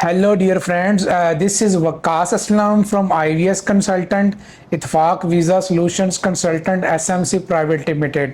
Hello, dear friends. This is Waqas Aslam from IVS Consultant, Itfaq Visa Solutions Consultant, SMC Private Limited.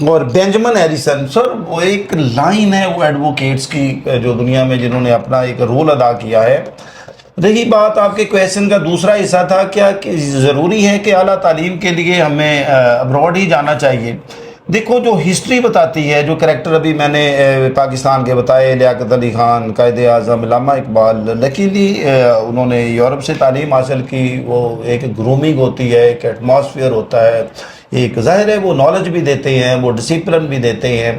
اور Benjamin Harrison سر، وہ ایک line ہے وہ advocates کی جو دنیا میں جنہوں نے اپنا ایک رول ادا کیا ہے۔ رہی بات آپ کے کویشچن کا دوسرا حصہ تھا کیا کہ ضروری ہے کہ اعلیٰ تعلیم کے لیے ہمیں ابراڈ ہی جانا چاہیے؟ دیکھو جو ہسٹری بتاتی ہے، جو کریکٹر ابھی میں نے پاکستان کے بتائے، لیاقت علی خان، قائد اعظم، علامہ اقبال، لکیلی انہوں نے یورپ سے تعلیم حاصل کی۔ وہ ایک گرومنگ ہوتی ہے، ایک ایٹماسفیئر ہوتا ہے، ایک ظاہر ہے وہ نالج بھی دیتے ہیں، وہ ڈسپلن بھی دیتے ہیں۔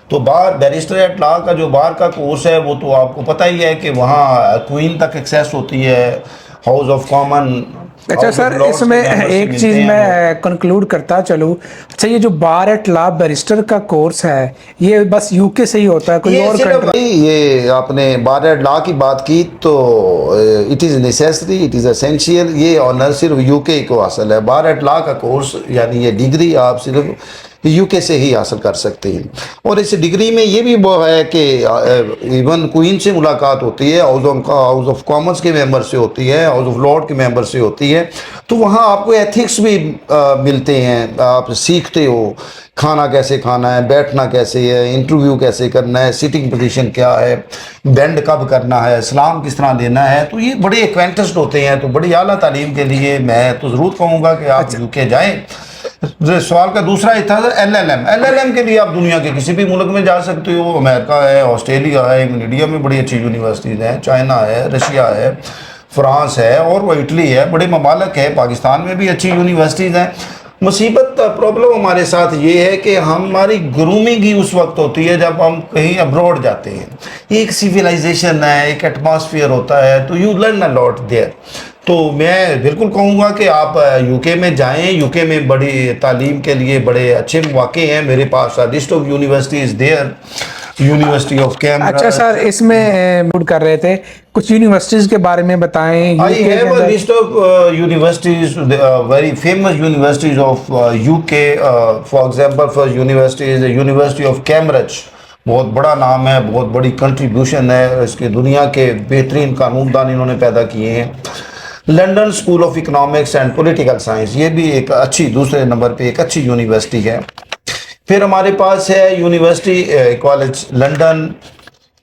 تو بیرسٹر ایٹ لا کا جو بار کا کورس ہے وہ تو آپ کو پتہ ہی ہے کہ وہاں کوئین تک ایکسیس ہوتی ہے، ہاؤس آف کامن۔ اچھا سر، اس میں ایک چیز میں کنکلوڈ کرتا چلوں، اچھا یہ جو بار ایٹ لا بیرسٹر کا کورس ہے یہ بس یو کے سے ہی ہوتا ہے، کوئی اور کنٹری؟ یہ آپ نے بار ایٹ لا کی بات کی تو it is necessary, it is essential, یہ آنر صرف یو کے کو حاصل ہے۔ بار ایٹ لا کا کورس یعنی یہ ڈگری آپ صرف یو کے سے ہی حاصل کر سکتے ہیں۔ اور اس ڈگری میں یہ بھی وہ ہے کہ ایون کوئین سے ملاقات ہوتی ہے، ہاؤس آف کامنس کے ممبر سے ہوتی ہے، ہاؤس آف لارڈ کے ممبر سے ہوتی ہے، تو وہاں آپ کو ایتھکس بھی ملتے ہیں، آپ سیکھتے ہو کھانا کیسے کھانا ہے، بیٹھنا کیسے ہے، انٹرویو کیسے کرنا ہے، سیٹنگ پوزیشن کیا ہے، بینڈ کب کرنا ہے، سلام کس طرح دینا ہے، تو یہ بڑے ایکوینٹسڈ ہوتے ہیں۔ تو بڑی اعلیٰ تعلیم کے لیے میں تو ضرور کہوں گا کہ آپ یو کے جائیں۔ سوال کا دوسرا ہی تھا ایل ایل ایم کے لیے آپ دنیا کے کسی بھی ملک میں جا سکتے ہو، امریکہ ہے، آسٹریلیا ہے، انڈیا میں بڑی اچھی یونیورسٹیز ہیں، چائنا ہے، رشیا ہے، فرانس ہے، اور وہ اٹلی ہے، بڑے ممالک ہے، پاکستان میں بھی اچھی یونیورسٹیز ہیں۔ مصیبت پرابلم ہمارے ساتھ یہ ہے کہ ہماری گرومنگ ہی اس وقت ہوتی ہے جب ہم کہیں ابروڈ جاتے ہیں۔ ایک سیویلائزیشن ہے، ایک ایٹماسفیئر ہوتا ہے، تو you learn a lot there. تو میں بالکل کہوں گا کہ آپ یو کے میں جائیں، یو کے میں بڑی تعلیم کے لیے بڑے اچھے مواقع ہیں۔ میرے پاس list of universities there, university of Cambridge. اچھا سر، اس میں موڈ کر رہے تھے کچھ یونیورسٹیز کے بارے میں بتائیں۔ I have a list of universities, very famous universities of UK. For example, first university is the University of Cambridge. بہت بڑا نام ہے، بہت بڑی کنٹریبیوشن ہے، اس کے دنیا کے بہترین قانون دان انہوں نے پیدا کیے ہیں۔ London school of economics and political science, یہ بھی ایک اچھی دوسرے نمبر پہ ایک اچھی یونیورسٹی ہے۔ پھر ہمارے پاس ہے یونیورسٹی کالج لنڈن،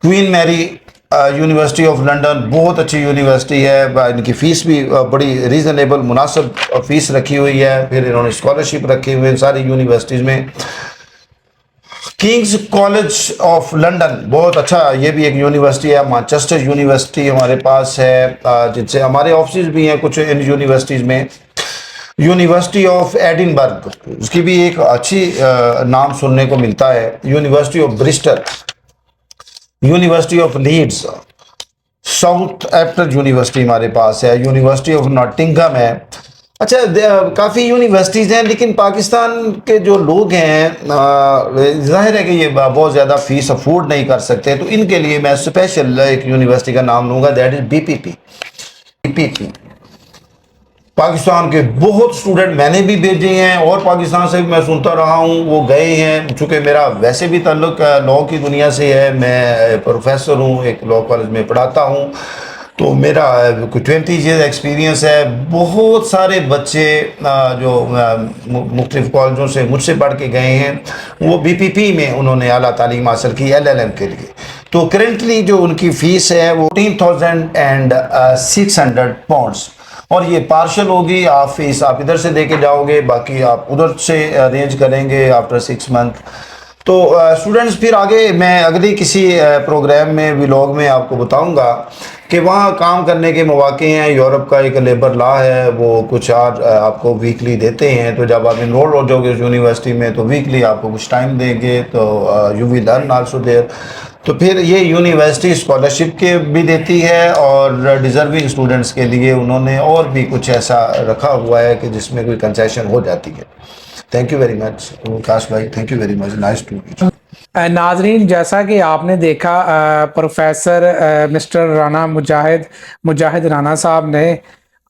کوئین میری یونیورسٹی آف لنڈن، بہت اچھی یونیورسٹی ہے، ان کی فیس بھی بڑی ریزنیبل مناسب فیس رکھی ہوئی ہے۔ پھر انہوں نے اسکالرشپ رکھی ہوئی ہیں ساری یونیورسٹیز میں۔ کنگز کالج آف لنڈن بہت اچھا، یہ بھی ایک یونیورسٹی ہے۔ مانچسٹر یونیورسٹی ہمارے پاس ہے، جن سے ہمارے آفسز بھی ہیں کچھ ان یونیورسٹیز میں۔ یونیورسٹی آف ایڈنبرگ، اس کی بھی ایک اچھی نام سننے کو ملتا ہے۔ University of Bristol, university of Leeds, Southampton university ہمارے پاس ہے، یونیورسٹی آف ناٹنگھم ہے۔ اچھا کافی یونیورسٹیز ہیں، لیکن پاکستان کے جو لوگ ہیں ظاہر ہے کہ یہ بہت زیادہ فیس افورڈ نہیں کر سکتے، تو ان کے لیے میں اسپیشل ایک یونیورسٹی کا نام لوں گا، دیٹ از بی پی پی۔ پاکستان کے بہت اسٹوڈنٹ میں نے بھی بھیجے ہیں، اور پاکستان سے بھی میں سنتا رہا ہوں وہ گئے ہیں۔ چونکہ میرا ویسے بھی تعلق لاء کی دنیا سے ہے، میں پروفیسر ہوں، ایک لاء کالج میں پڑھاتا ہوں، تو میرا 20 ایئر ایکسپیرینس ہے۔ بہت سارے بچے جو مختلف کالجوں سے مجھ سے پڑھ کے گئے ہیں، وہ بی پی پی میں انہوں نے اعلیٰ تعلیم حاصل کی ایل ایل ایم کے لیے۔ تو کرنٹلی جو ان کی فیس ہے وہ 14,600 پاؤنڈس، اور یہ پارشل ہوگی، آپ فیس آپ ادھر سے دے کے جاؤ گے، باقی آپ ادھر سے ارینج کریں گے آفٹر 6 منتھ۔ تو اسٹوڈنٹس پھر آگے میں اگلی کسی پروگرام میں ولاگ میں آپ کو بتاؤں گا کہ وہاں کام کرنے کے مواقع ہیں۔ یورپ کا ایک لیبر لا ہے، وہ کچھ آپ کو ویکلی دیتے ہیں، تو جب آپ انرول ہو جاؤ گے اس یونیورسٹی میں تو ویکلی آپ کو کچھ ٹائم دیں گے، تو you will learn also there. تو پھر یہ یونیورسٹی اسکالرشپ کے بھی دیتی ہے، اور ڈیزرونگ اسٹوڈنٹس کے لیے انہوں نے اور بھی کچھ ایسا رکھا ہوا ہے کہ جس میں کوئی کنسیشن ہو جاتی ہے۔ تھینک یو ویری مچ کاش بھائی، thank you very much, nice to meet. ناظرین، جیسا کہ آپ نے دیکھا پروفیسر مسٹر رانا مجاہد رانا صاحب نے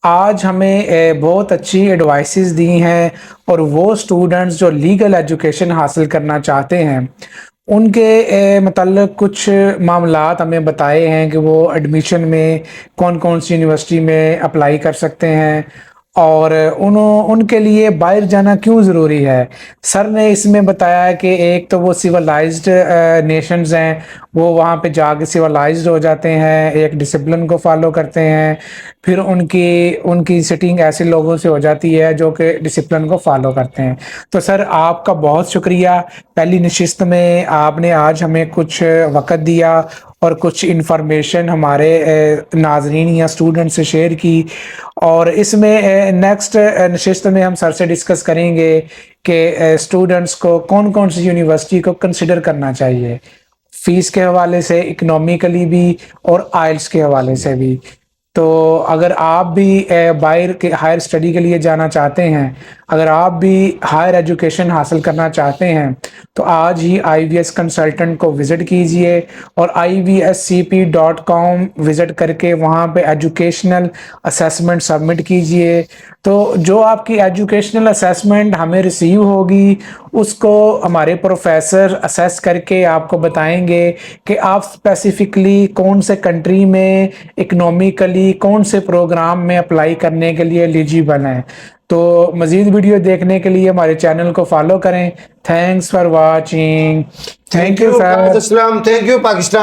آج ہمیں بہت اچھی ایڈوائسز دی ہیں، اور وہ سٹوڈنٹس جو لیگل ایجوکیشن حاصل کرنا چاہتے ہیں ان کے متعلق کچھ معاملات ہمیں بتائے ہیں کہ وہ ایڈمیشن میں کون کون سی یونیورسٹی میں اپلائی کر سکتے ہیں، اور ان کے لیے باہر جانا کیوں ضروری ہے. سر نے اس میں بتایا ہے کہ ایک تو وہ سیولائزڈ نیشنز ہیں, وہ وہاں پہ جا کے سیولائزڈ ہو جاتے ہیں, ایک ڈسپلن کو فالو کرتے ہیں, پھر ان کی سٹنگ ایسے لوگوں سے ہو جاتی ہے جو کہ ڈسپلن کو فالو کرتے ہیں. تو سر آپ کا بہت شکریہ, پہلی نشست میں آپ نے آج ہمیں کچھ وقت دیا اور کچھ انفارمیشن ہمارے ناظرین یا اسٹوڈنٹ سے شیئر کی. اور اس میں نیکسٹ نشست میں ہم سر سے ڈسکس کریں گے کہ اسٹوڈنٹس کو کون کون سی یونیورسٹی کو کنسیڈر کرنا چاہیے, فیس کے حوالے سے, اکنومیکلی بھی, اور آئلس کے حوالے سے بھی. تو اگر آپ بھی باہر کے ہائر اسٹڈی کے لیے جانا چاہتے ہیں, اگر آپ بھی ہائر ایجوکیشن حاصل کرنا چاہتے ہیں, تو آج ہی آئی وی ایس کنسلٹنٹ کو وزٹ کیجئے اور IVSCP.com وزٹ کر کے وہاں پہ ایجوکیشنل اسیسمنٹ سبمٹ کیجئے. تو جو آپ کی ایجوکیشنل اسیسمنٹ ہمیں ریسیو ہوگی, اس کو ہمارے پروفیسر اسیس کر کے آپ کو بتائیں گے کہ آپ اسپیسیفکلی کون سے کنٹری میں اکنومیکلی کون سے پروگرام میں اپلائی کرنے کے لیے ایلیجیبل ہیں. تو مزید ویڈیو دیکھنے کے لیے ہمارے چینل کو فالو کریں. Thanks for watching. Thank you Waqas sir. Aslam, thank you Pakistan.